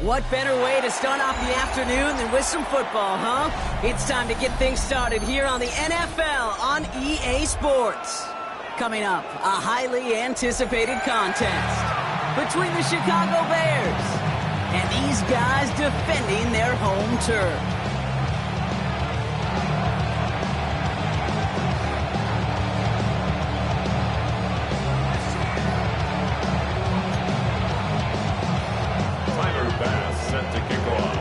What better way to start off the afternoon than with some football, huh? It's time to get things started here on the NFL on EA Sports. Coming up, a highly anticipated contest between the Chicago Bears and these guys defending their home turf. Set to kick off.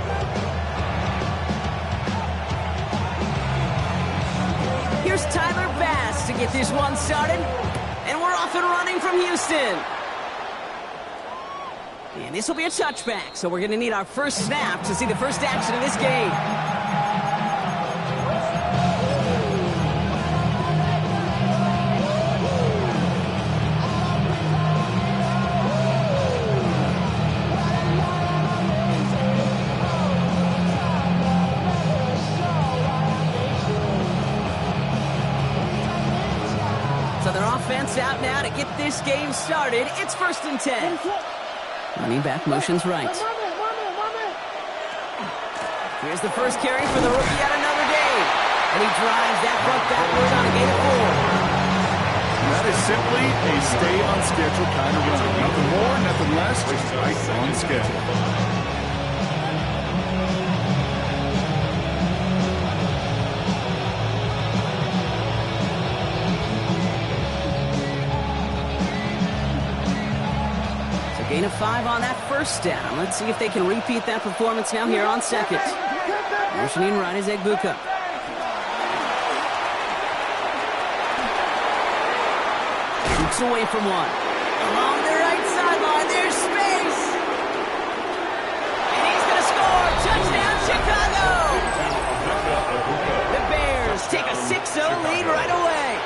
Here's Tyler Bass to get this one started. And we're off and running from Houston. And this will be a touchback, so we're going to need our first snap to see the first action in this game. So their offense out now to get this game started. It's 1st and 10. Running back motions right. Here's the first carry for the rookie out of Notre Dame. And he drives that buck backward on a gain of 4. That is simply a stay-on-schedule kind of run. Nothing more, nothing less, just right on schedule. Gain of 5 on that first down. Let's see if they can repeat that performance now here on second. Motioning right is Egbuka. Shoots away from one. Along the right sideline, there's space. And he's going to score. Touchdown, Chicago. The Bears take a 6-0 lead right away.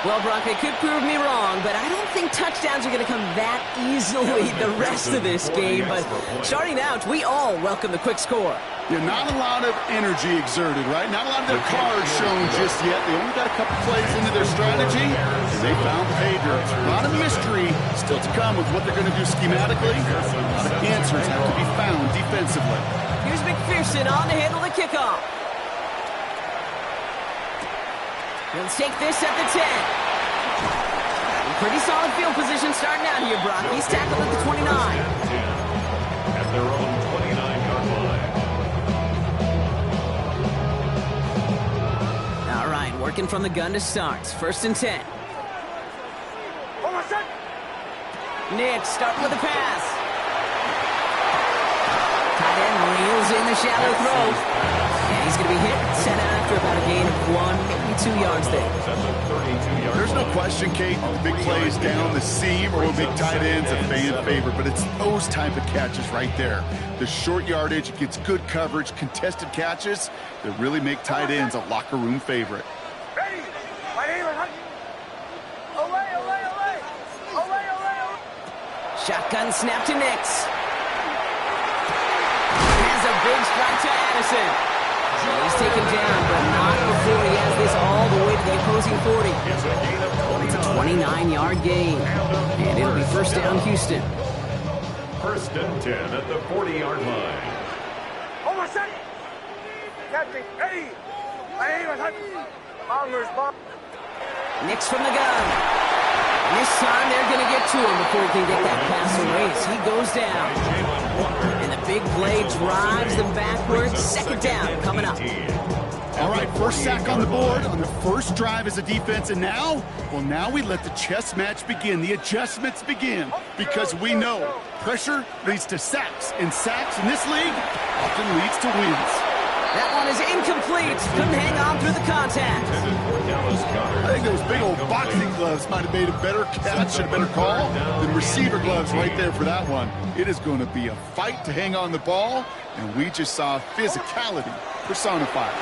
Well, Brock, they could prove me wrong, but I don't think touchdowns are going to come that easily the rest of this game. But starting out, we all welcome the quick score. Yeah, not a lot of energy exerted, right? Not a lot of their cards shown just yet. They only got a couple plays into their strategy, and they found pay dirt. A lot of mystery still to come with what they're going to do schematically. A lot of answers have to be found defensively. Here's McPherson on to handle the kickoff. Let's take this at the 10. Pretty solid field position starting out here, Brock. He's tackled at the 29. At their own 29-yard line. All right, working from the gun to start. 1st and 10. Nick starting with the pass. Tight end reels in the shallow throw. And he's going to be hit, sent out after about a gain of 1, maybe 2 yards there. There's no question, Kate, the big plays down the seam or big tight ends a fan favorite, but it's those type of catches right there. The short yardage, it gets good coverage, contested catches that really make tight ends a locker room favorite. Shotgun snap to Nix. Has a big strike to Addison. He's taken down, but not before he has this all the way to the opposing 40. It's a 29-yard gain, and it'll be 1st down, Houston. 1st and 10 at the 40-yard line. Nix from the gun. And this time they're going to get to him before he can get that pass away as he goes down. And the big play drives them backwards. 2nd down coming up. All right, first sack on the board on the first drive as a defense, and now, well, now we let the chess match begin. The adjustments begin because we know pressure leads to sacks, and sacks in this league often leads to wins. That one is incomplete. Couldn't hang on through the contact. I think those big old boxing gloves might have made a better catch and a better call than receiver gloves right there for that one. It is going to be a fight to hang on the ball, and we just saw physicality personified.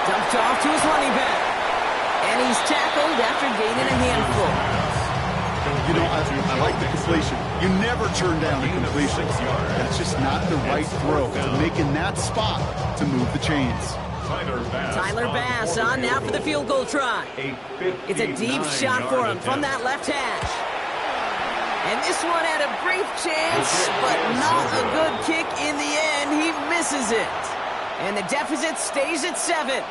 Dumped off to his running back. And he's tackled after gaining a handful. You know, I like the completion. You never turn down a completion. That's just not the right throw. To make in that spot to move the chains. Tyler Bass on now for the field goal try. It's a deep shot for him from that left hash. And this one had a brief chance, but not a good kick in the end. He misses it. And the deficit stays at 7.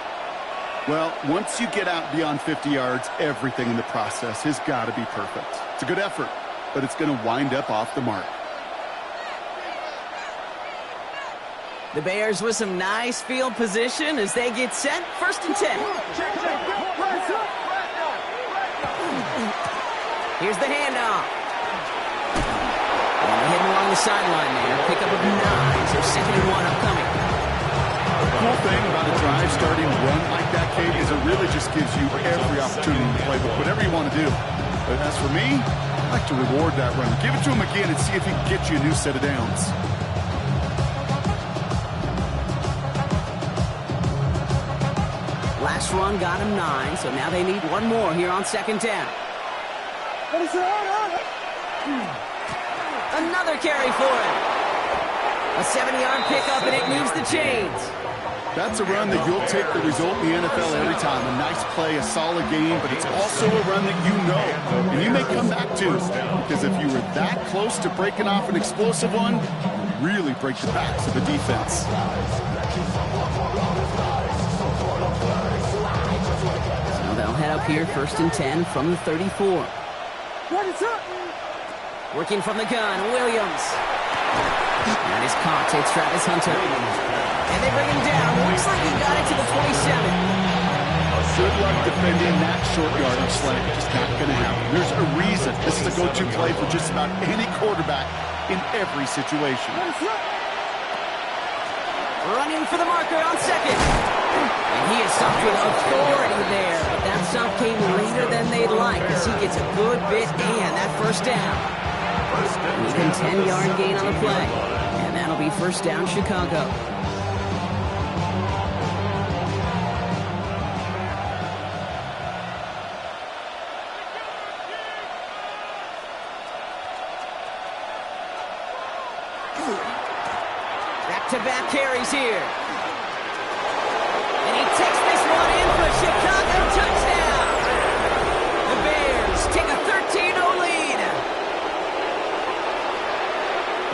Well, once you get out beyond 50 yards, everything in the process has got to be perfect. It's a good effort, but it's going to wind up off the mark. The Bears with some nice field position as they get set. 1st and 10. Here's the handoff. And heading along the sideline there. Pickup of 9. So 2nd and 1 upcoming. The cool thing about a drive starting run like that, Kate, is it really just gives you every opportunity to play with whatever you want to do. But as for me, I like to reward that run. Give it to him again and see if he can get you a new set of downs. Last run got him 9, so now they need one more here on 2nd down. Another carry for him. A 7-yard pickup, and it moves the chains. That's a run that you'll take the result in the NFL every time. A nice play, a solid game, but it's also a run that you know, and you may come back to. Because if you were that close to breaking off an explosive one, you really break the backs of the defense. So they'll head up here, 1st and 10 from the 34. Working from the gun, Williams. That is caught. It's Travis Hunter. And they bring him down. Looks like he got it to the 27. Good luck defending that short yardage slant. Just not going to happen. There's a reason. This is a go-to play for just about any quarterback in every situation. Running for the marker on 2nd. And he is stopped with authority there. But that stop came later than they'd like as he gets a good bit and that 1st down. Even 10-yard gain on the play. And that'll be 1st down Chicago. Back-to-back carries here. And he takes this one in for a Chicago touchdown. The Bears take a 13-0 lead.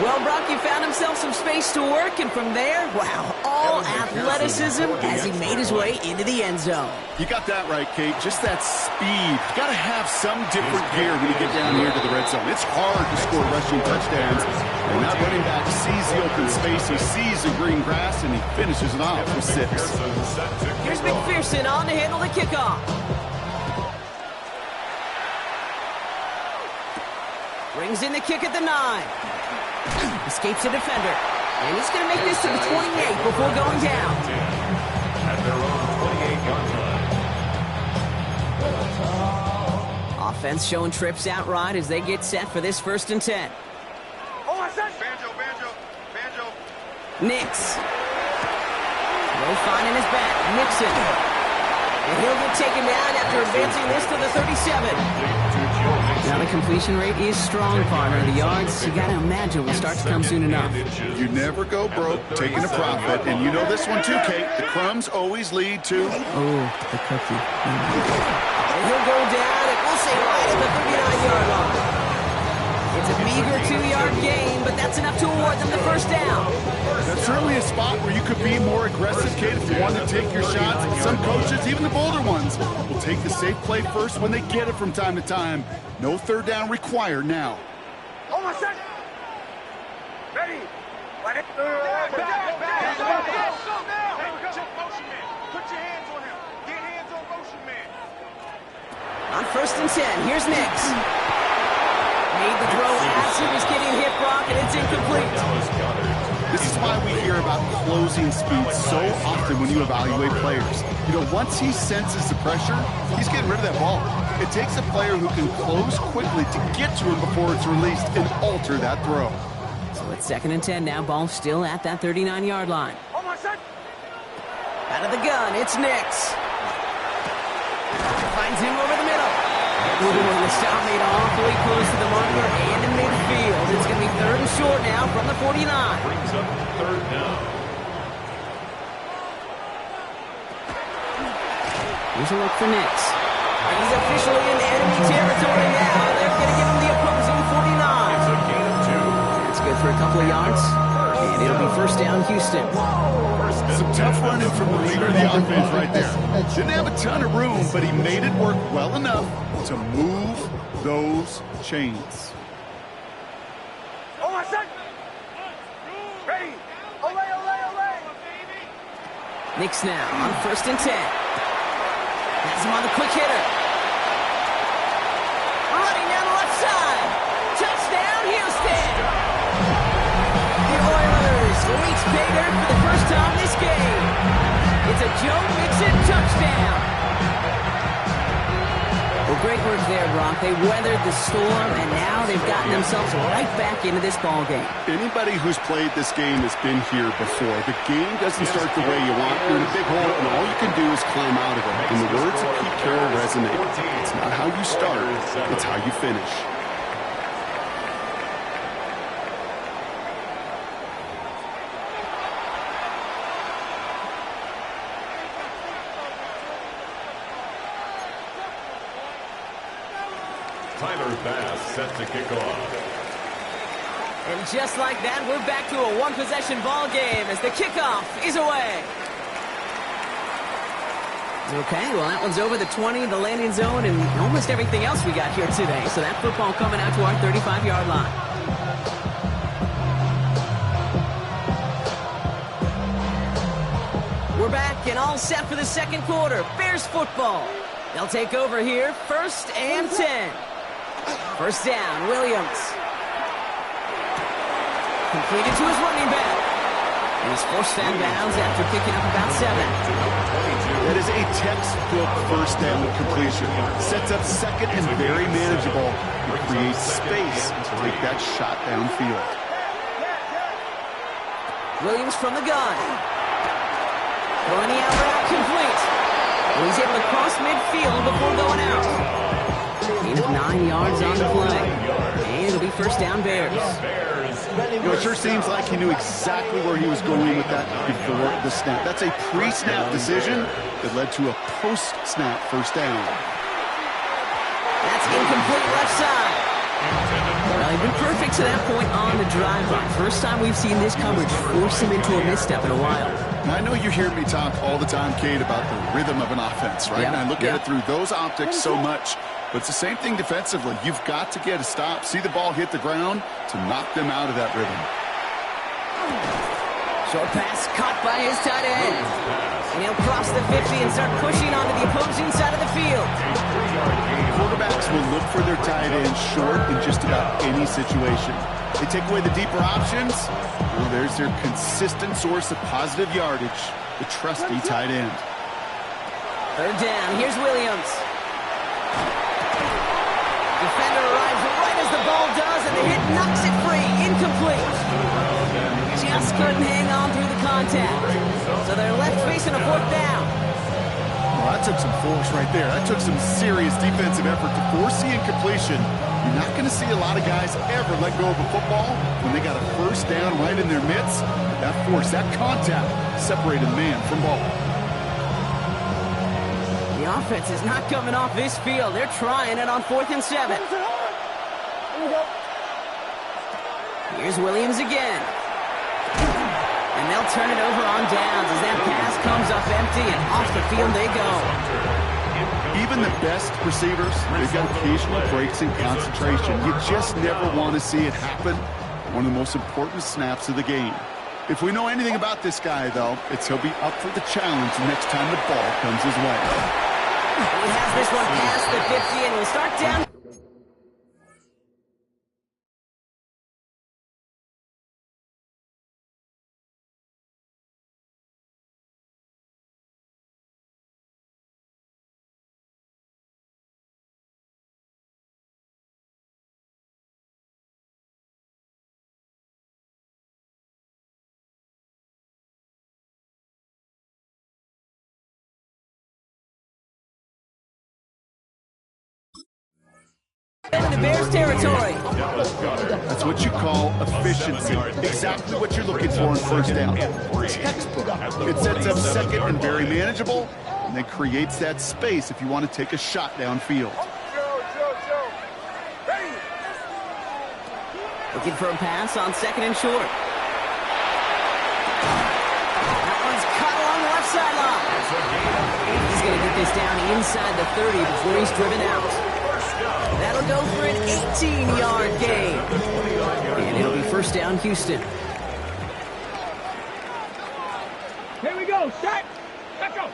Well, Brock, you found himself some space to work, and from there, wow, all athleticism as he made his way into the end zone. You got that right, Kate. Just that speed. You got to have some different gear when you get down here to the red zone. It's hard to score rushing touchdowns. And that running back sees the open space, he sees the green grass, and he finishes it off with 6. Here's McPherson on to handle the kickoff. Brings in the kick at the 9. Escapes a defender. And he's going to make this to the 28 before going down. At their own 28-yard line. Offense showing trips outright as they get set for this 1st and 10. Nix. No finding his back. Nixon. And he'll get taken down after advancing this to the 37. Now the completion rate is strong, partner. The yards, you got to imagine, will start to come soon enough. You never go broke taking a profit. And you know this one too, Kate. The crumbs always lead to... Oh, the cookie. And he'll go down, and we'll say right at the 39-yard line. It's a meager 2-yard gain, but that's enough to award them the 1st down. That's certainly a spot where you could be more aggressive, Kate, if you want to take your shots. Some coaches, even the bolder ones, will take the safe play first when they get it from time to time. No 3rd down required now. Ready? Put your hands on him. Get hands on motion man. On 1st and 10, here's Nix. Made the throw as he was getting hit, Brock, and it's incomplete. This is why we hear about closing speed so often when you evaluate players. You know, once he senses the pressure, he's getting rid of that ball. It takes a player who can close quickly to get to him before it's released and alter that throw. So it's 2nd and 10 now. Ball still at that 39-yard line. Out of the gun, it's Nix. Finds him over the middle. Ooh, the stop made awfully close to the marker and in midfield. It's going to be 3rd and short now from the 49. Brings up 3rd down. Here's a look for Nix. He's officially in enemy territory now. They're going to give him the opposing 49. for a couple of yards, and it'll be first down, Houston. Some tough running from the leader of the offense right there. Didn't have a ton of room, but he made it work well enough to move those chains. Oh, my son. Ready. Olay, olay, olay. Knicks now on 1st and 10. Has him on the quick hitter. Running down the left side. Touchdown, Houston. The Oilers reach pay dirt for the first time this game. It's a Joe Mixon touchdown. Well, great work there, Brock. They weathered the storm, and now they've gotten themselves right back into this ball game. Anybody who's played this game has been here before. The game doesn't start the way you want. You're in a big hole, and all you can do is climb out of it. And the words of Pete Carroll resonate. It's not how you start, it's how you finish. Tyler Bass set to kick off. And just like that, we're back to a one-possession ball game as the kickoff is away. Okay, well, that one's over the 20, the landing zone, and almost everything else we got here today. So that football coming out to our 35-yard line. We're back and all set for the second quarter. Bears football. They'll take over here, 1st and 10. First down, Williams. Completed to his running back. And he's forced out of bounds after picking up about 7. That is a textbook first down completion. Sets up second and very manageable. It creates space to take that shot downfield. Williams from the gun. Throwing the out route complete. Well, he's able to cross midfield before going out. Gain of 9 yards on the play. And it'll be first down, Bears. You know, it sure seems like he knew exactly where he was going with that before the snap. That's a pre-snap decision that led to a post-snap first down. That's incomplete left side. Well, he's been perfect to that point on the drive-by. First time we've seen this coverage force him into a misstep in a while. Now, I know you hear me talk all the time, Kate, about the rhythm of an offense, right? Yep. And I look at it through those optics so much. But it's the same thing defensively. You've got to get a stop, see the ball hit the ground to knock them out of that rhythm. Short pass caught by his tight end. And he'll cross the 50 and start pushing onto the opposing side of the field. Quarterbacks will look for their tight end short in just about any situation. They take away the deeper options. Well, there's their consistent source of positive yardage, the trusty tight end. Third down. Here's Williams. Defender arrives right as the ball does, and the hit knocks it free. Incomplete. Just couldn't hang on through the contact. So they're left facing a 4th down. Well, that took some force right there. That took some serious defensive effort to force the incompletion. You're not going to see a lot of guys ever let go of a football when they got a first down right in their midst. That force, that contact, separated man from ball. The offense is not coming off this field. They're trying it on 4th and 7. Here's Williams again. And they'll turn it over on downs as that pass comes up empty, and off the field they go. Even the best receivers, they've got occasional breaks in concentration. You just never want to see it happen. One of the most important snaps of the game. If we know anything about this guy, though, it's he'll be up for the challenge the next time the ball comes his way. He has this one past the 50 and will start down. In the Bears territory. That's what you call efficiency. Exactly what you're looking for in first down. Textbook. It sets up second and very manageable, and then creates that space if you want to take a shot downfield. The Looking for a pass on 2nd and short. That one's cut along the left sideline. He's going to get this down inside the 30 before he's driven out. That'll go for an 18-yard gain. And it'll be first down, Houston. Here we go. Set. Let's go.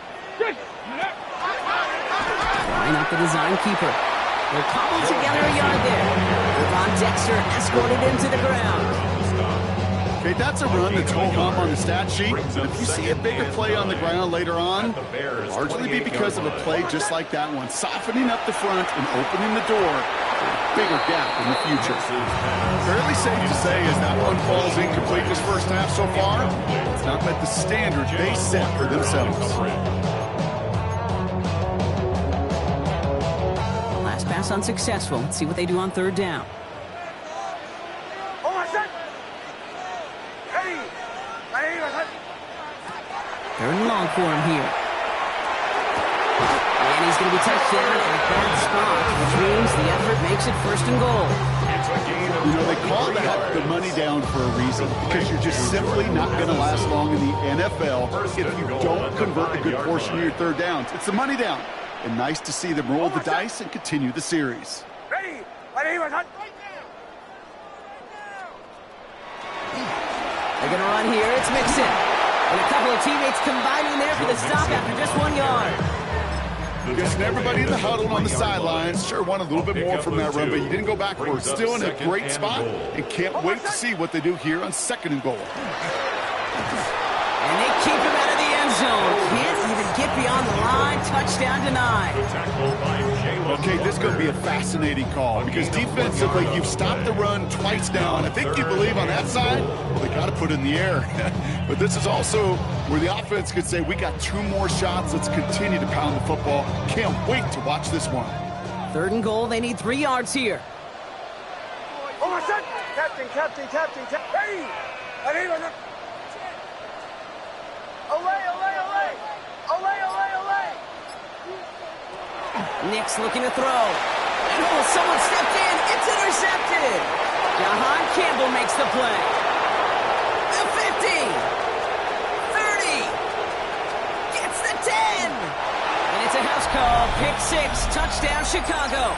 Line up the design keeper. They're cobbled together a yard there. Von Dexter escorted him to the ground. Okay, that's a run that's home on the stat sheet. But if you see a bigger play on the ground later on, largely be because of a play just like that one, softening up the front and opening the door for a bigger gap in the future. Fairly safe to say as that one falls incomplete this first half so far, it's not met the standard they set for themselves. Last pass unsuccessful. Let's see what they do on 3rd down. Third and long for him here. And he's going to be touched down at that spot, which means the effort makes it 1st and goal. You know, they call that the money down for a reason, because you're just simply not going to last long in the NFL if you don't convert a good portion of your 3rd downs. It's the money down. And nice to see them roll the dice and continue the series. Ready. They're going to run here. It's Mixon. And a couple of teammates combining there for the stop after just 1 yard. Guessing everybody in the huddle on the sidelines sure want a little bit more from that run, but you didn't go backwards. Still in a great spot and can't wait to see what they do here on 2nd and goal. And they keep him out of the end zone. Can't even get beyond the line. Touchdown denied. Okay, this is going to be a fascinating call because defensively you've stopped the run twice now, and I think you believe on that side, well, they got to put it in the air. But this is also where the offense could say, we got 2 more shots. Let's continue to pound the football. Can't wait to watch this one. 3rd and goal. They need 3 yards here. Oh, my son. Captain. Hey. Olay. Nick's looking to throw. Oh, someone stepped in. It's intercepted. Jahan Campbell makes the play. The 50. 30. Gets the 10. And it's a house call. Pick 6. Touchdown, Chicago.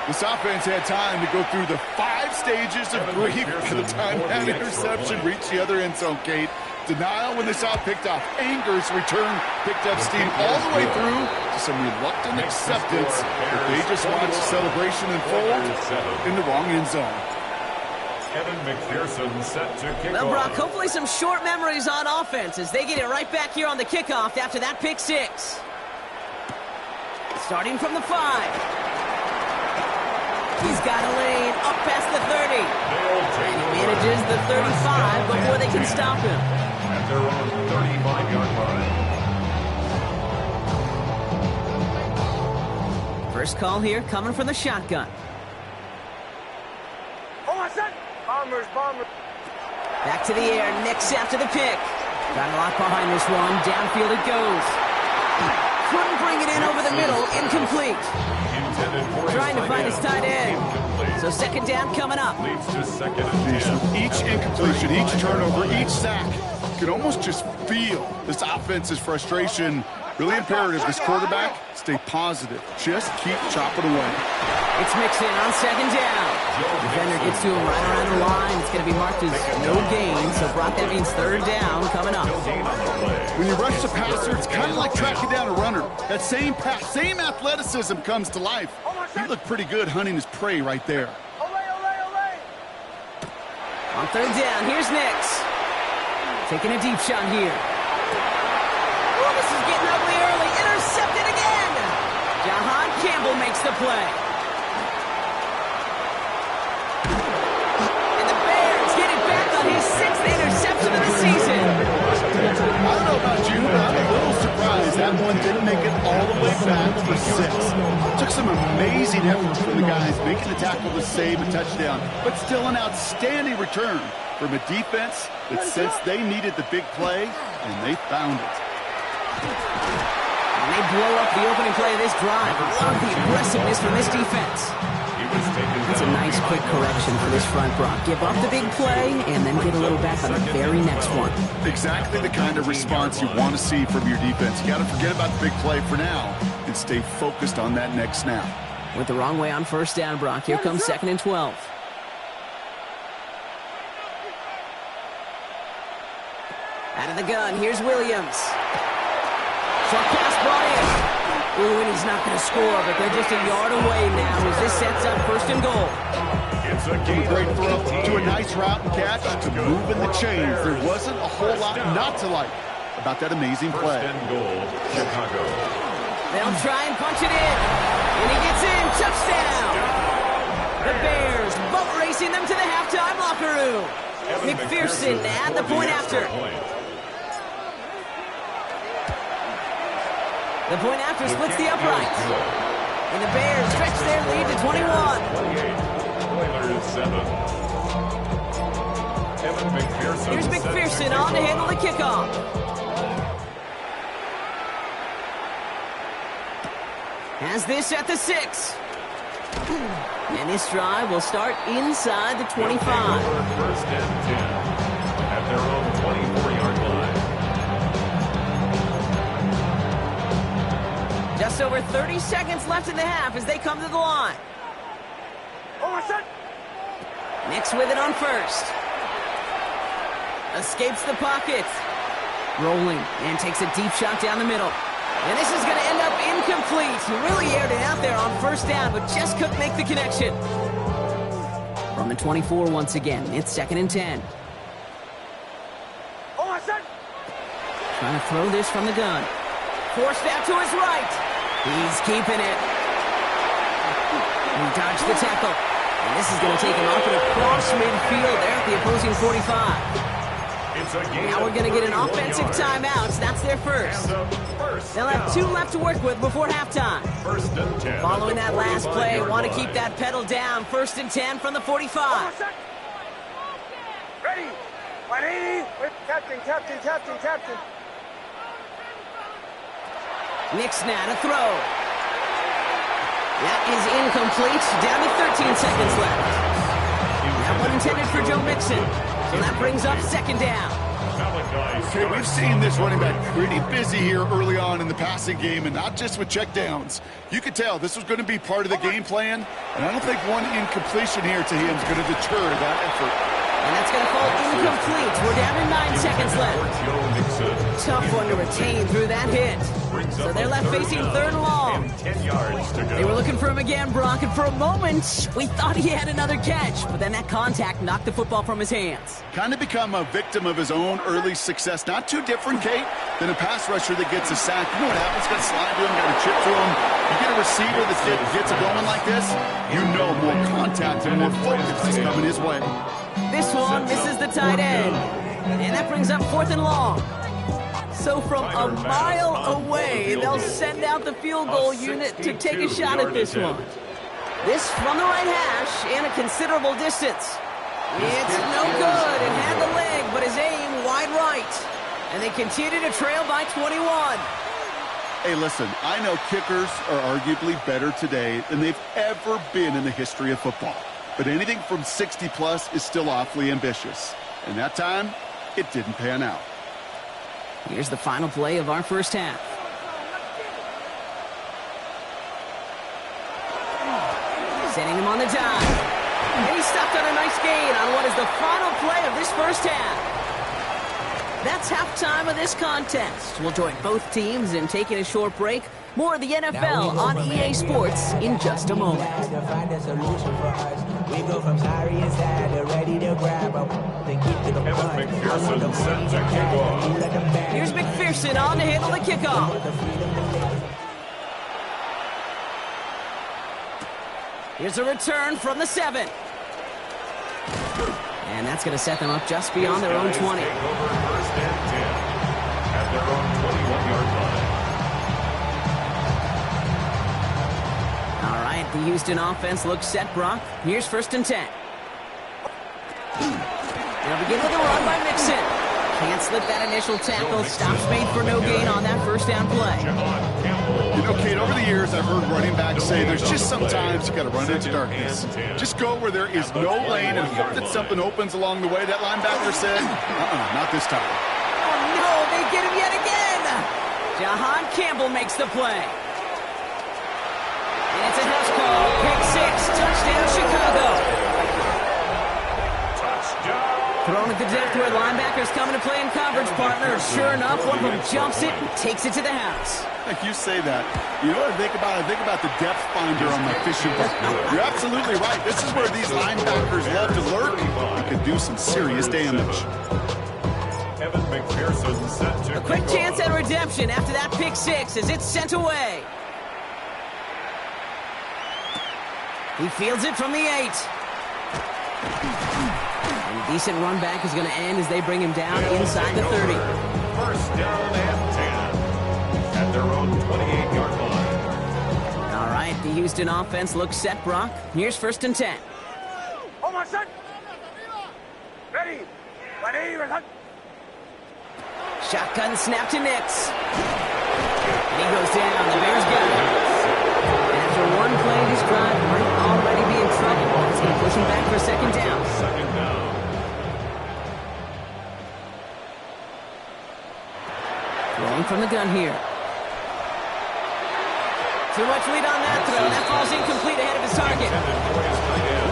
This offense had time to go through the 5 stages of grief by the time that interception reached the other end zone, Kate. Denial when they saw it picked off. Anger's return picked up steam all the way through to some reluctant acceptance that they just watched the celebration unfold in the wrong end zone. Kevin McPherson set to kick Well, Brock, off. hopefully some short memories on offense as they get it right back here on the kickoff after that pick 6. Starting from the 5. He's got a lane up past the 30. And he manages the 35 before they can stop him. At their own 35-yard line. First call here coming from the shotgun. Oh, my son. Bombers. Back to the air, Nick's after the pick. Got a lot behind this one. Downfield it goes. Couldn't bring it in over the middle. Incomplete. Trying to find his tight end. So 2nd down coming up. Leads to 2nd and 10. Each incompletion, each turnover, each sack, you can almost just feel this offense's frustration. Really imperative, this quarterback, stay positive. Just keep chopping away. It's Mixon on 2nd down. Defender gets to him right around the line. It's going to be marked as no gain. So, Brock, that means 3rd down coming up. When you rush the passer, it's kind of like tracking down a runner. That same pass, same athleticism comes to life. He looked pretty good hunting his prey right there. Olay. On 3rd down, here's Nix. Taking a deep shot here. Oh, this is getting ugly early. Intercepted again. Jahan Campbell makes the play. And the Bears get it back on his 6th interception of the season. I don't know about you, but I'm a little surprised that one didn't make it all the way back for 6. Took some amazing effort from the guys making the tackle to save a touchdown, but still an outstanding return from a defense that sensed they needed the big play, and they found it. And they blow up the opening play of this drive. Love the aggressiveness from this defense. That's a nice quick correction for this front, Brock. Give up the big play and then get a little back on the very next one. Exactly the kind of response you want to see from your defense. You got to forget about the big play for now and stay focused on that next snap. Went the wrong way on first down, Brock. Here comes 2nd and 12. Out of the gun, here's Williams. Short pass brought in. Ooh, and he's not going to score, but they're just a yard away now as this sets up 1st and goal. It's a Great throw to a nice route and catch to move in the chains. There wasn't a whole lot not to like about that amazing play. 1st and goal, Chicago. They'll try and punch it in. And he gets in. Touchdown. The Bears boat racing them to the halftime locker room. McPherson at the point after. The point after splits the uprights. And the Bears stretch their lead to 21. 28, Here's McPherson on to handle the kickoff. Has this at the 6. And this drive will start inside the 25. 1st and 10 at their own 24-yard line. Just over 30 seconds left in the half as they come to the line. Nix with it on first. Escapes the pocket. Rolling and takes a deep shot down the middle. And this is going to end up incomplete. He really aired it out there on first down, but just couldn't make the connection. From the 24 once again, it's 2nd and 10. Trying to throw this from the gun. Forced out to his right. He's keeping it. He dodged the tackle. And this is going to take him up and across midfield there at the opposing 45. Now we're going to get an offensive timeout. That's their first. They'll have 2 left to work with before halftime. 1st and 10. Following that last play, want to keep that pedal down. 1st and 10 from the 45. Ready. 180 with captain. Nix now to throw. That is incomplete. Down to 13 seconds left. That one intended for Joe Mixon. So that brings up 2nd down. Okay, we've seen this running back pretty busy here early on in the passing game, and not just with checkdowns. You could tell this was going to be part of the game plan, and I don't think one incompletion here to him is going to deter that effort. And that's going to fall incomplete. We're down to 9 seconds left. Tough one to retain through that hit. So they're left facing 3rd and long. They were looking for him again, Brock, and for a moment, we thought he had another catch. But then that contact knocked the football from his hands. Kind of become a victim of his own early success. Not too different, Kate, than a pass rusher that gets a sack. You know what happens? Got to slide to him, got to chip to him. You get a receiver that gets it going like this, you know more contact and more focus is coming his way. This one misses the tight end. And that brings up 4th and long. So from a mile away, they'll send out the field goal unit to take a shot at this one. This from the right hash and a considerable distance. It's no good. It had the leg, but his aim wide right. And they continue to trail by 21. Hey, listen, I know kickers are arguably better today than they've ever been in the history of football. But anything from 60-plus is still awfully ambitious. And that time, it didn't pan out. Here's the final play of our first half. Setting him on the dive. And he stopped on a nice gain on what is the final play of this first half. That's halftime of this contest. We'll join both teams in taking a short break. More of the NFL on EA Sports in just a moment. We go from sorry and sad to ready to grab up and get to the point. McPherson sends a kickoff. Here's McPherson on to handle the kickoff. Here's a return from the 7. And that's going to set them up just beyond their own 20. Take over 1st and 10 at their own 21-yard line. All right, the Houston offense looks set, Brock. Here's 1st and 10. They'll begin with a run by Mixon. Can't slip that initial tackle. Stops made for no gain on that first down play. You know, Kate, over the years, I've heard running backs say there's just sometimes you got to run into darkness. Just go where there is no lane and hope that something opens along the way. That linebacker said, not this time. Oh, no, they get him yet again. Jahan Campbell makes the play. And it's a house call. Pick 6. Touchdown, Chicago. Thrown at the depth where linebackers coming to play in coverage, partner. Sure enough, one of them jumps it and takes it to the house. Like you say that. You know what I think about? I think about the depth finder on my fishing boat. You're absolutely right. This is where these linebackers love to lurk and could do some serious damage. A quick chance at redemption after that pick 6 as it's sent away. He fields it from the 8. And a decent run back is going to end as they bring him down inside the 30. First down and 10 at their own 28-yard line. All right, the Houston offense looks set, Brock. Here's 1st and 10. Oh, my son. Ready. Ready. Shotgun snap to Nix. And he goes down. The Bears got him. After one play, this drive might already be in trouble. It's going to push him back for 2nd down. 2nd down. Throwing from the gun here. Too much lead on that throw. That falls incomplete ahead of his target.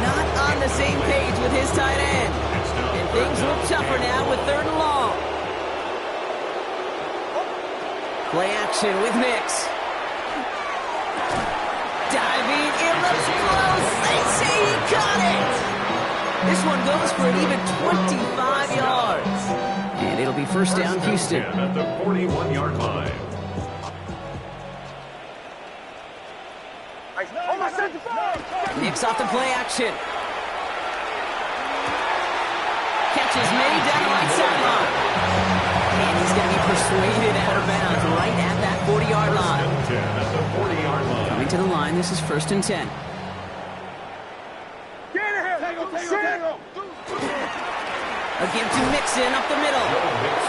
Not on the same page with his tight end. And things look tougher now with 3rd and long. Play action with Nix. Diving, it looks close. They say he caught it. This one goes for an even 25 yards. And it'll be 1st down, Houston. At the 41-yard line. Nix off the play action. Catch is made down the right sideline. And he's going to be persuaded out of bounds right at that 40-yard line. At the 40-yard line. Coming to the line, this is 1st and 10. A give to Mixon up the middle.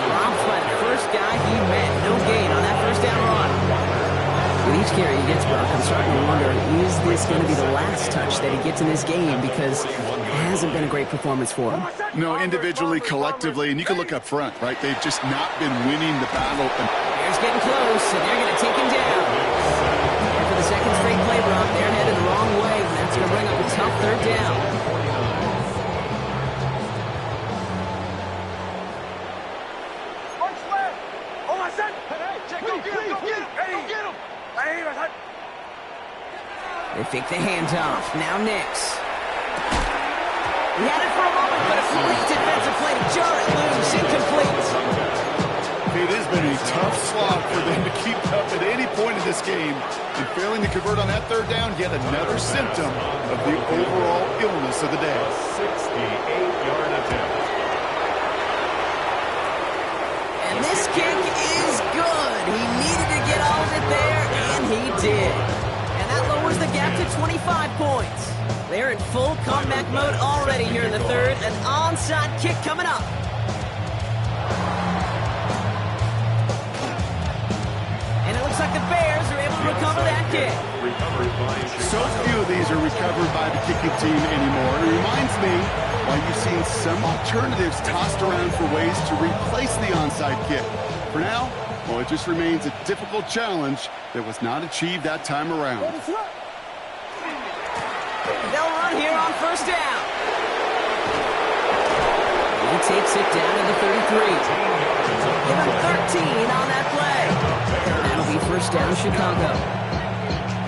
Robbed by the first guy he met. No gain on that 1st down run. With each carry he gets, Brock, I'm starting to wonder, is this going to be the last touch that he gets in this game? Because it hasn't been a great performance for him. No, individually, collectively, and you can look up front, right? They've just not been winning the battle. Bears getting close, and they're going to take him down. And for the 2nd straight play, Brock, they're headed the wrong way, and that's going to bring up a tough 3rd down. They fake the handoff. Now Nix. He had it for a moment, but a great defensive play to jar it loose. Incomplete. It has been a tough slog for them to keep up at any point in this game. And failing to convert on that 3rd down, yet another symptom of the overall illness of the day. 68-yard attempt. And this kick is good. He needed to get all of it there, and he did. And that lowers the gap to 25 points. They're in full comeback mode already here in the 3rd. An onside kick coming up. And it looks like the Bears are able to recover that kick. So few of these are recovered by the kicking team anymore. It reminds me why you've seen some alternatives tossed around for ways to replace the onside kick. For now, well, it just remains a difficult challenge that was not achieved that time around. They'll run here on 1st down. He takes it down to the 33. Give him 13 on that play. That'll be 1st down, Chicago.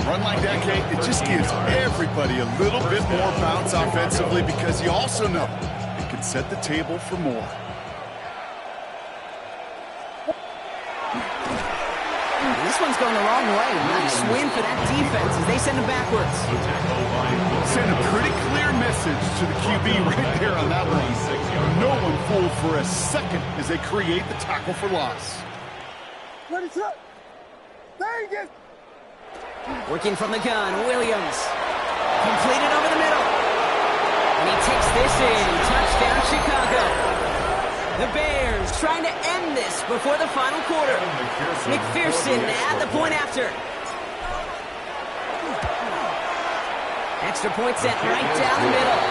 Run like that, Kate, it just gives everybody a little bit more bounce offensively because you also know it can set the table for more. This one's going the wrong way. Nice win for that defense as they send him backwards. Send a pretty clear message to the QB right there on that one. No one fooled for a second as they create the tackle for loss. Working from the gun, Williams. Completed over the middle. And he takes this in. Touchdown, Chicago. The Bears trying to end this before the final quarter. McPherson at the point after. Extra point set right down the middle.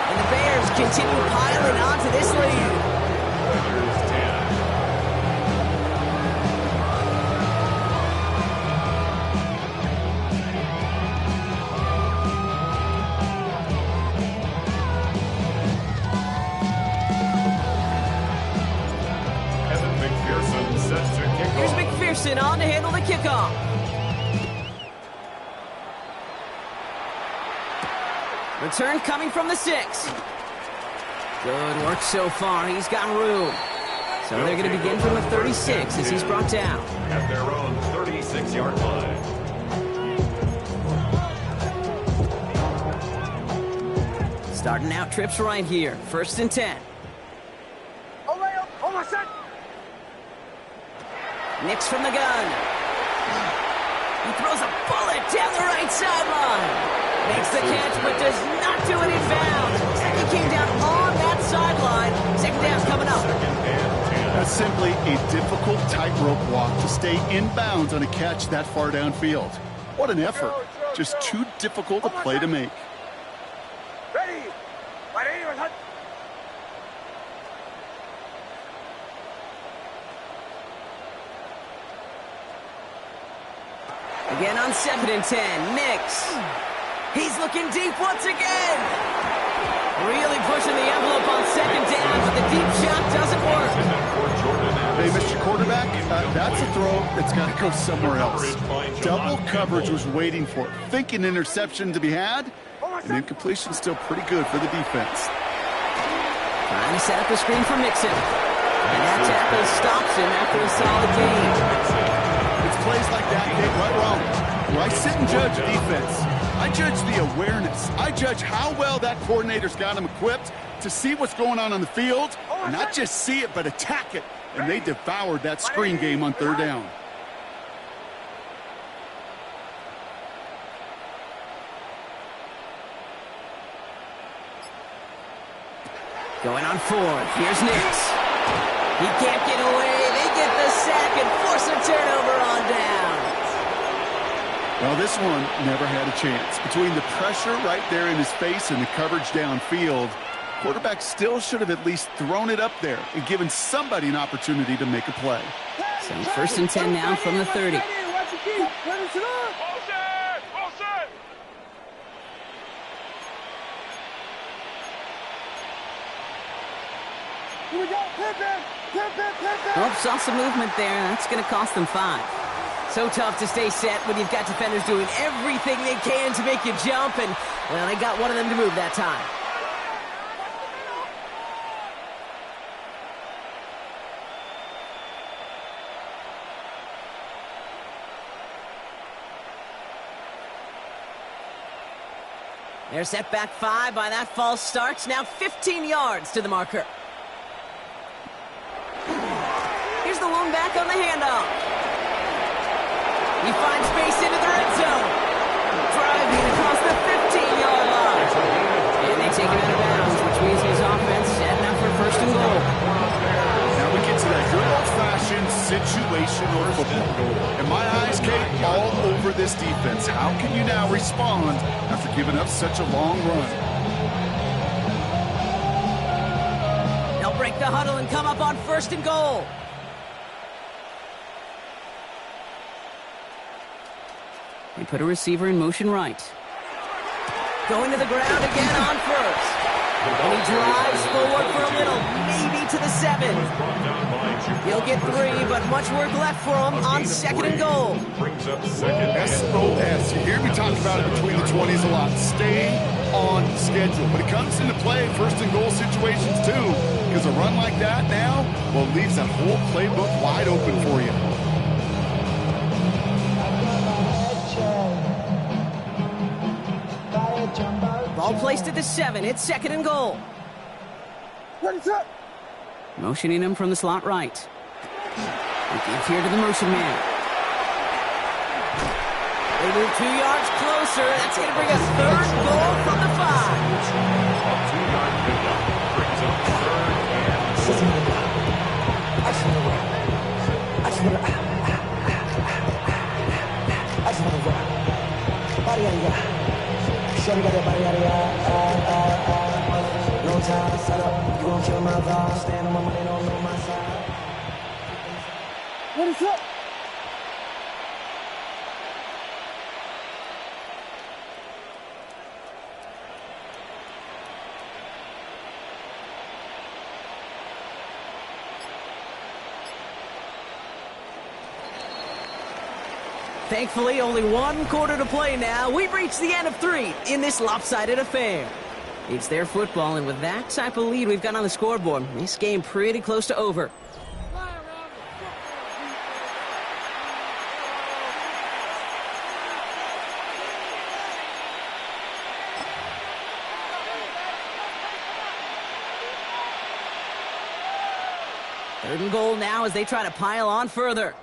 And the Bears continue piling on to this lead. Here's McPherson on to handle the kickoff. Return coming from the 6. Good work so far. He's got room. So they're going to begin from the 36 as he's brought down. At their own 36-yard line. Starting out trips right here. 1st and 10. Nix from the gun. He throws a bullet down the right sideline. Makes the catch, but does not do it in bounds. He came down on that sideline. 2nd down's coming up. That's simply a difficult tightrope walk to stay in bounds on a catch that far downfield. What an effort. Just too difficult a play to make. Again on 2nd and 10, Nix. He's looking deep once again. Really pushing the envelope on 2nd down, but the deep shot doesn't work. Hey, Mr. Quarterback, that's a throw that's got to go somewhere else. Double coverage was waiting for it. Thinking interception to be had, and incompletion still pretty good for the defense. Trying to set up a screen for Mixon. And that tackle stops him after a solid gain. It's plays like that get right wrong. When I sit and judge a defense, I judge the awareness. I judge how well that coordinator's got him equipped to see what's going on the field, and not just see it, but attack it. And they devoured that screen game on 3rd down. Going on 4th. Here's Nix. He can't get away. They get the sack and force a turnover on down. Well, this one never had a chance. Between the pressure right there in his face and the coverage downfield, quarterback still should have at least thrown it up there and given somebody an opportunity to make a play. So 1st and 10 now from the 30. Oh, saw some movement there. That's going to cost them 5. So tough to stay set when you've got defenders doing everything they can to make you jump, and, well, they got one of them to move that time. They're set back 5 by that false start. Now 15 yards to the marker. Here's the lone back on the handoff. He finds space into the red zone. Driving across the 15-yard line. And they take him out of bounds, which means his offense setting up for 1st and goal. Now we get to that good old-fashioned situational football. In my eyes, Kate, all over this defense. How can you now respond after giving up such a long run? They'll break the huddle and come up on 1st and goal. They put a receiver in motion right. Going to the ground again on 1st. And he drives forward for a little, maybe to the 7. He'll get 3, but much work left for him on 2nd and goal. SOS. You hear me talk about it between the 20s a lot. Stay on schedule. When it comes into play, 1st and goal situations too, because a run like that now, well, leaves that whole playbook wide open for you. Ball placed at the 7. It's 2nd and goal. Motioning him from the slot right. He gives here to the motion man. They move 2 yards closer. That's going to bring us 3rd goal from the 5. A 2-yard pickup brings up 3rd and 6. ties. Set up, you gon' kill my vibe. Stand on my money, don't know my side. What is up? Thankfully, only one quarter to play now. We've reached the end of 3 in this lopsided affair. It's their football, and with that type of lead we've got on the scoreboard, this game pretty close to over. Third and goal now as they try to pile on further.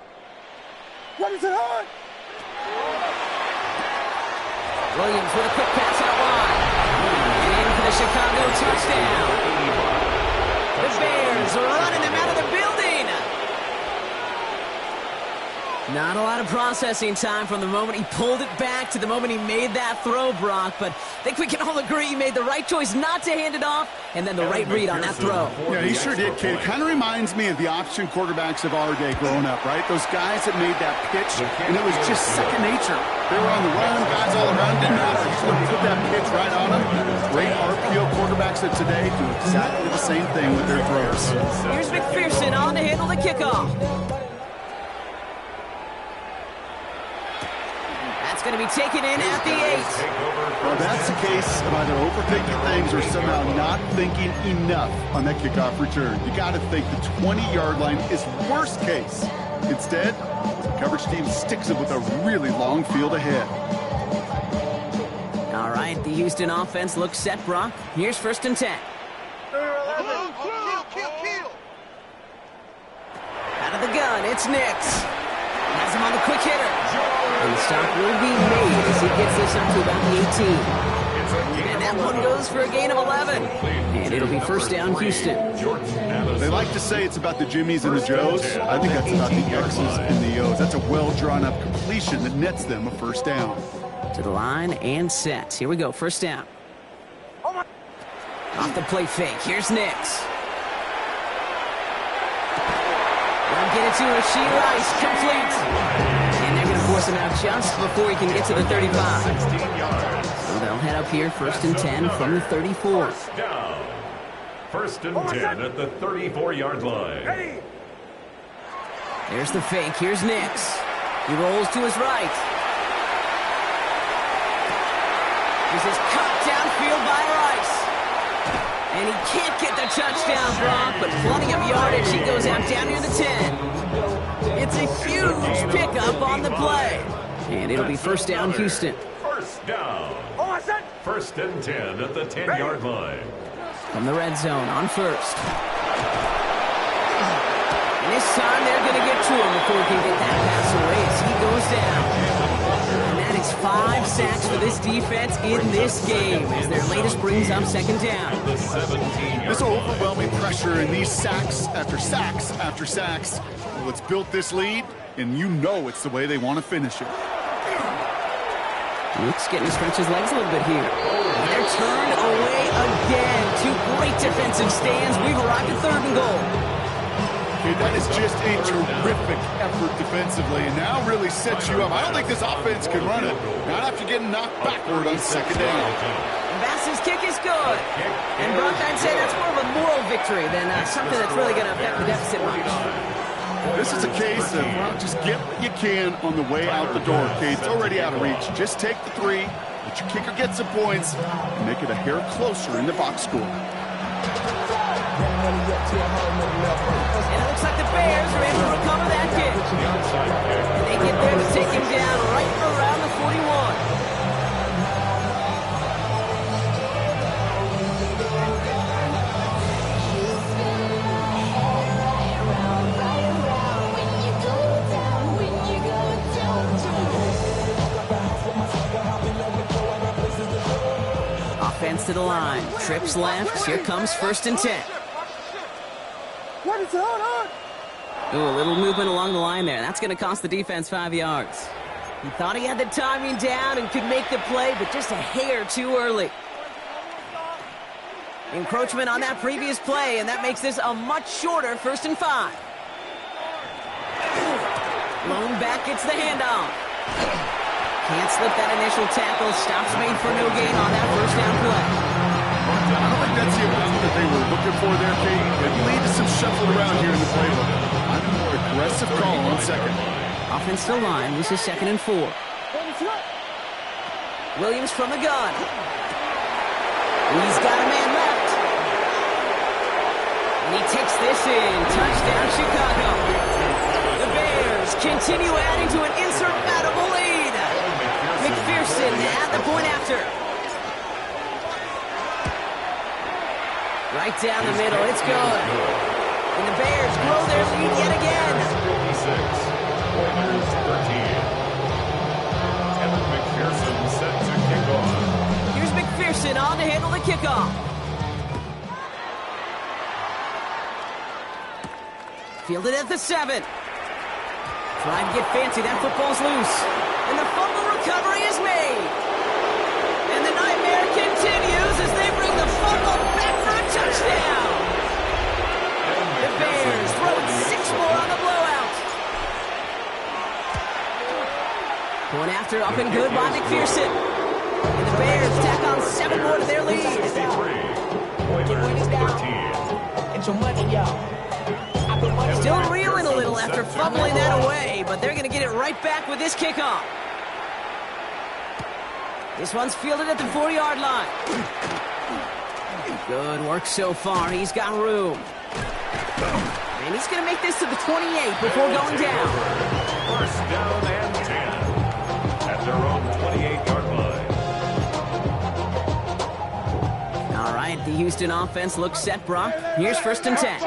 What is it on? Williams with a quick pass out wide. And in for the Chicago touchdown. The Bears are running him out of the building. Not a lot of processing time from the moment he pulled it back to the moment he made that throw, Brock. But I think we can all agree he made the right choice not to hand it off, and then the right read on that throw. Yeah, he sure did, kid. It kind of reminds me of the option quarterbacks of our day growing up, right? Those guys that made that pitch, and it was just second nature. They were on the run, guys all around, didn't matter. Just want to put that pitch right on them. Great RPO quarterbacks of today do exactly the same thing with their throws. Here's McPherson on to handle the kickoff. That's going to be taken in at the 8. Well, that's the case of either overthinking things or somehow not thinking enough on that kickoff return. You got to think the 20-yard line is worst case. Instead, the coverage team sticks it with a really long field ahead. All right, the Houston offense looks set, Brock. Here's 1st and 10. Out of the gun, it's Nix. Has him on the quick hitter. And the stop will be made as he gets this up to about the 18. And that one goes for a gain of 11. And it'll be 1st down, Houston. They like to say it's about the Jimmies and the Joes. I think that's about the X's and the O's. That's a well-drawn-up completion that nets them a 1st down. To the line and set. Here we go, 1st down. Off the play fake. Here's Nix. They'll get it to Rashee Rice. Complete. And they're going to force him out just before he can get to the 35. So they'll head up here, 1st and 10 from the 34. 1st and 10 at the 34-yard line. There's the fake. Here's Nix. He rolls to his right. This is cut downfield by Rice. And he can't get the touchdown, Brock, but plenty of yardage. He goes out down near the 10. It's a huge pickup on the play. And it'll be 1st down, Houston. 1st down. 1st and 10 at the 10-yard line. From the red zone on 1st. And this time they're going to get to him before he can get that pass away as he goes down. And that is 5 sacks for this defense in this game as their latest brings up 2nd down. This overwhelming pressure and these sacks after sacks after sacks. Well, it's built this lead, and you know it's the way they want to finish it. Luke's getting to stretch his legs a little bit here. And they're turned away again. 2 great defensive stands. We've arrived at 3rd and goal. Okay, that is just a terrific effort defensively, and now really sets you up. I don't think this offense can run it, not after getting knocked backward on 2nd down. Bass's kick is good. And Brock, I'd say that's more of a moral victory than something that's really going to affect the deficit much. This is a case of, well, just get what you can on the way out the door, okay? It's already out of reach. Just take the 3, let your kicker get some points, and make it a hair closer in the box score. And it looks like the Bears are able to recover that kick. And they get there to take him down right around the 41. Offense to the line. Trips left. Here comes 1st and 10. What is going on? Ooh, a little movement along the line there. That's going to cost the defense 5 yards. He thought he had the timing down and could make the play, but just a hair too early. Encroachment on that previous play, and that makes this a much shorter 1st and 5. Lone back gets the handoff. Can't slip that initial tackle. Stops made for no gain on that 1st down play. I don't think that's the amount that they were looking for there, Kate. It lead to some shuffle around here in the playbook. I'm a more aggressive call on 2nd. Offensive line. This is 2nd and 4. Williams from the gun. He's got a man left. And he takes this in. Touchdown, Chicago. The Bears continue adding to an insurmountable lead. McPherson at the point after. Right down the middle. It's good. And the Bears grow their lead yet again. 56. Pointers 13. Evan McPherson set to kick off. Here's McPherson on to handle the kickoff. Fielded at the 7. Trying to get fancy. That football's loose. And the fumble recovery is made. And the nightmare continues as they bring the fumble back for a touchdown. The Bears throw 6 more on the blowout. Going after, up and good by McPherson. And the Bears tack on 7 more to their lead. Pointers 13. Get your money, y'all. Still reeling a little after fumbling that away, but they're going to get it right back with this kickoff. This one's fielded at the 4-yard line. Good work so far. He's got room. And he's going to make this to the 28 before going down. 1st down and 10 at their own 28-yard line. All right, the Houston offense looks set, Brock. Here's 1st and 10.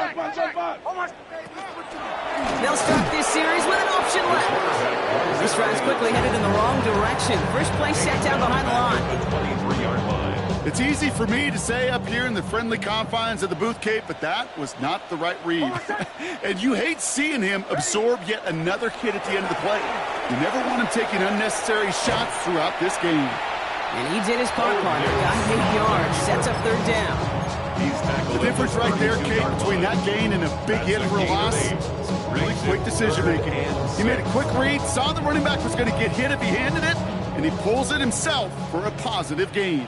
They'll start this series with an option left. This drive's quickly headed in the wrong direction. First play set down behind the line. 23-yard line. It's easy for me to say up here in the friendly confines of the booth, Kate, but that was not the right read. And you hate seeing him absorb yet another hit at the end of the play. You never want him taking unnecessary shots throughout this game. And he did his part, partner. Got 8 yards. Sets up 3rd down. The difference right there, Kate, between that gain and a big hit for a loss, really quick decision-making. He made a quick read, saw the running back was going to get hit if he handed it, and he pulls it himself for a positive gain.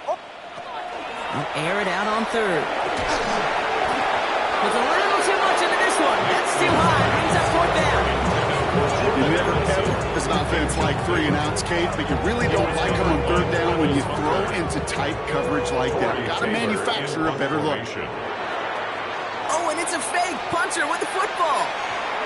He'll air it out on 3rd. Puts a little too much into this one. That's too high. Brings up 4th down. You never ever, as an offense, like 3 and outs, Kate, but you really don't like them on 3rd down when you throw into tight coverage like that. Got to manufacture a better look. Oh, and it's a fake punter with the football.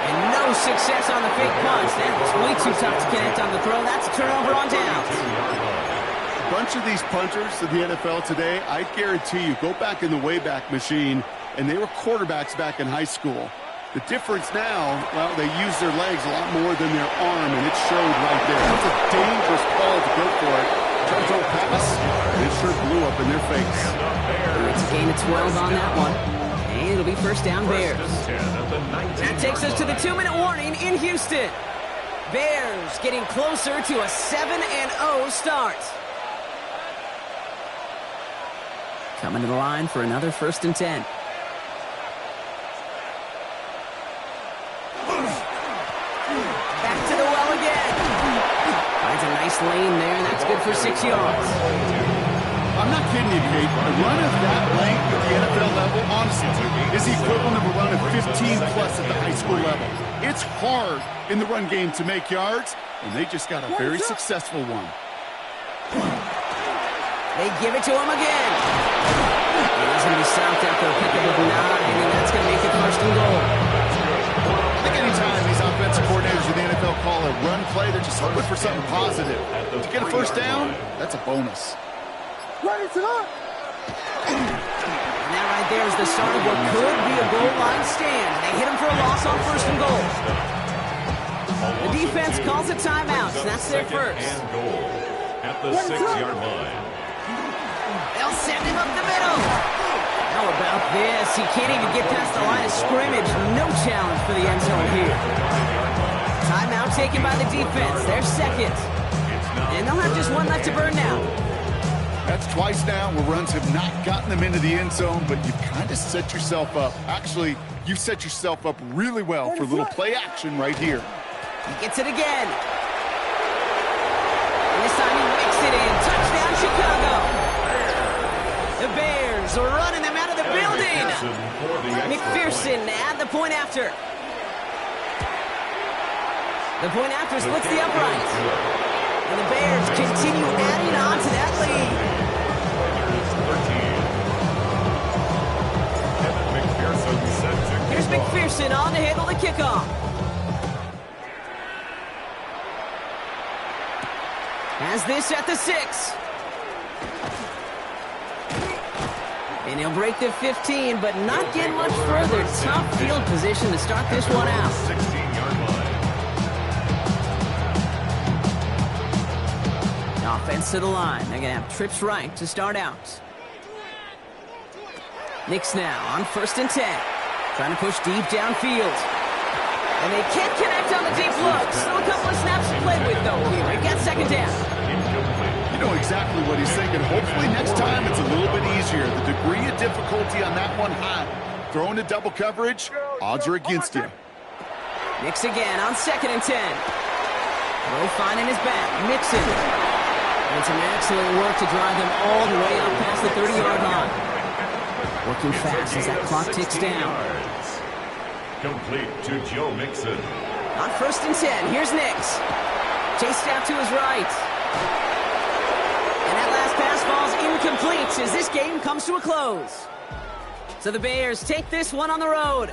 And no success on the fake punch. That was way too tough to connect on the throw. That's a turnover on downs. A bunch of these punters in the NFL today, I guarantee you, go back in the Wayback Machine, and they were quarterbacks back in high school. The difference now, well, they use their legs a lot more than their arm, and it showed right there. It's a dangerous ball to go for it. Try to throw a pass, and it sure blew up in their face. It's a gain of 12 on that one. And it'll be 1st down Bears. That takes us to the 2-minute warning in Houston. Bears getting closer to a 7-0 start. Coming to the line for another 1st and 10. Back to the well again. Finds a nice lane there, and that's good for 6 yards. I'm not kidding you, Kate. A run of that length at the NFL level, honestly, is the equivalent of a run of 15-plus at the high school level. It's hard in the run game to make yards, and they just got a very successful one. They give it to him again. And he's going to be stopped after a pickup of 9, and that's going to make it 1st and goal. I think anytime these offensive coordinators in the NFL call a run play, they're just hoping for something positive. To get a 1st down, that's a bonus. And that right there is the start of what could be a goal line stand. They hit him for a loss on 1st and goal. The defense calls a timeout, so that's their first. And goal at the 6-yard line. They'll send him up the middle. How about this? He can't even get past the line of scrimmage. No challenge for the end zone here. Timeout taken by the defense. Their second. And they'll have just one left to burn now. That's twice now where runs have not gotten them into the end zone, but you've kind of set yourself up. Actually, you've set yourself up really well for a little play action right here. He gets it again. And this time he makes it in. Touchdown, Chicago. The Bears are running them out of the building. McPherson at the point after. The point after splits the uprights. And the Bears continue adding on to that lead. Here's McPherson on to handle the kickoff. Has this at the 6. And he'll break the 15, but not get much further. Tough field position to start this one out. 16-yard line. Offense to the line. They're going to have trips right to start out. Knicks now on 1st and 10. Trying to push deep downfield. And they can't connect on the deep look. Still a couple of snaps to play with, though, here. He gets second down. You know exactly what he's thinking. Hopefully next time it's a little bit easier. The degree of difficulty on that one high. Throwing to double coverage, odds are against you. Knicks again on 2nd and 10. Low finding his back. Mixon. And some excellent work to drive them all the way up past the 30-yard line. Working fast as that clock ticks down. Complete to Joe Mixon. On 1st and 10, here's Nix. Chased out to his right. And that last pass falls incomplete as this game comes to a close. So the Bears take this one on the road.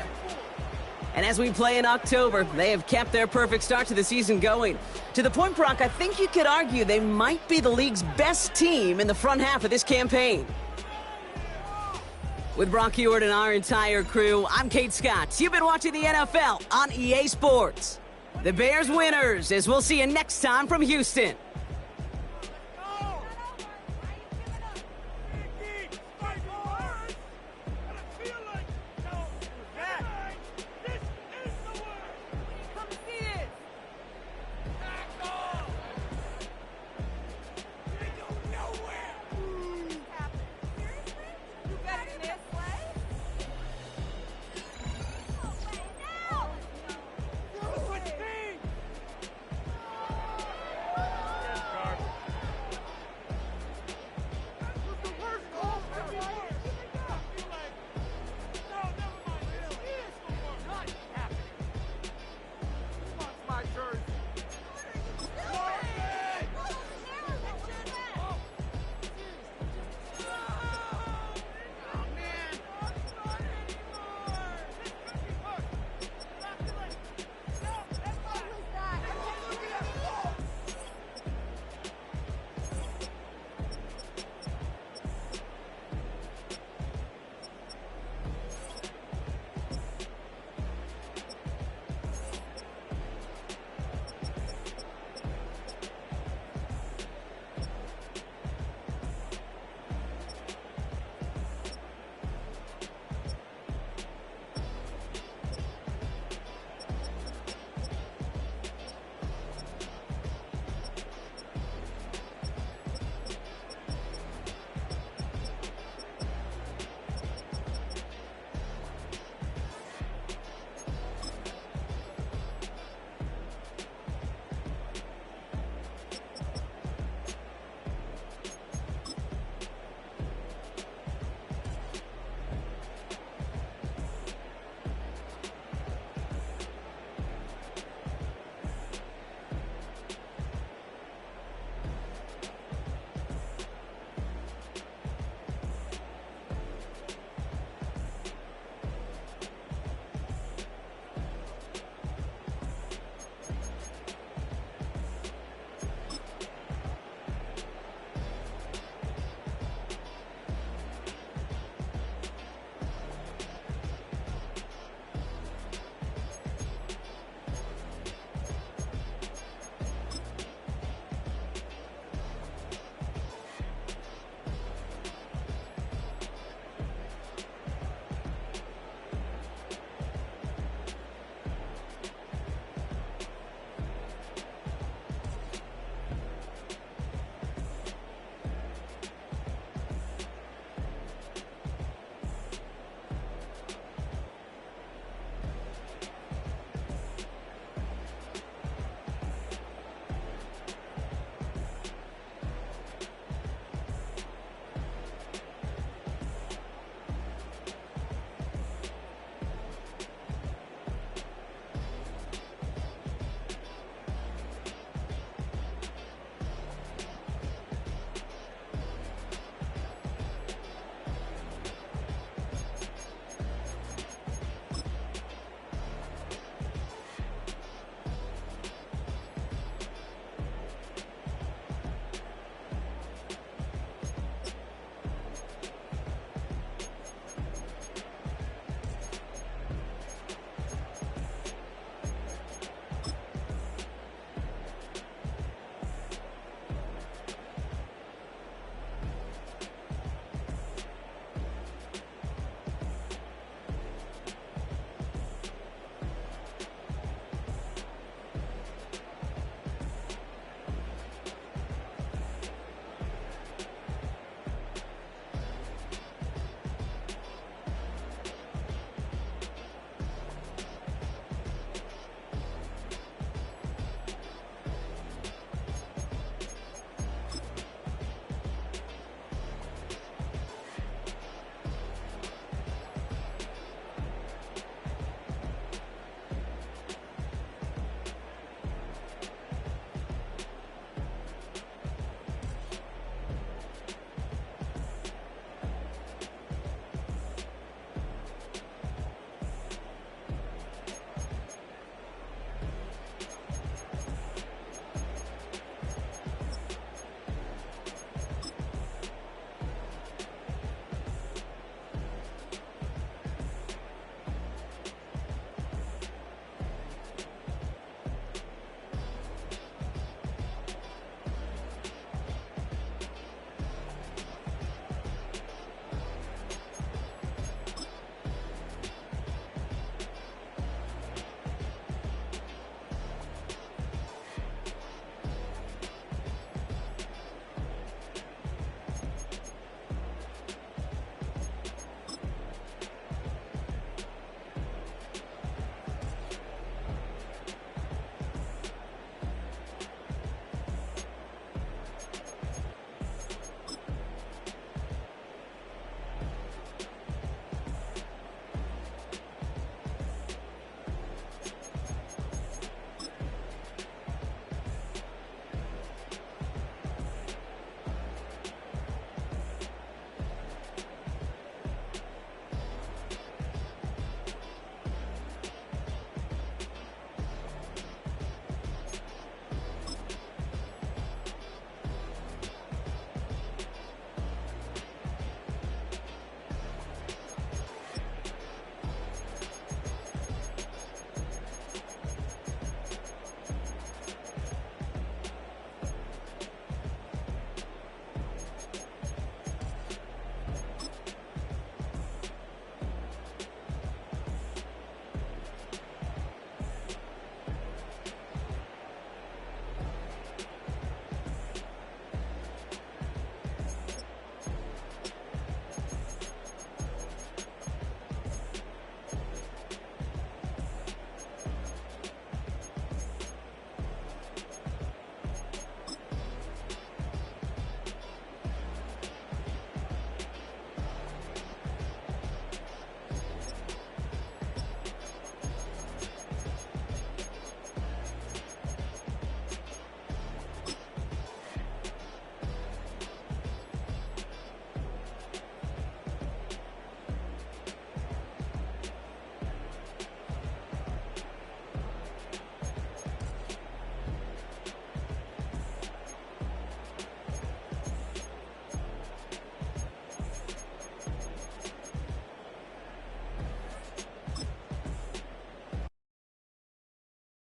And as we play in October, they have kept their perfect start to the season going. To the point, Brock, I think you could argue they might be the league's best team in the front half of this campaign. With Brock Ewart and our entire crew, I'm Kate Scott. You've been watching the NFL on EA Sports. The Bears winners, as we'll see you next time from Houston.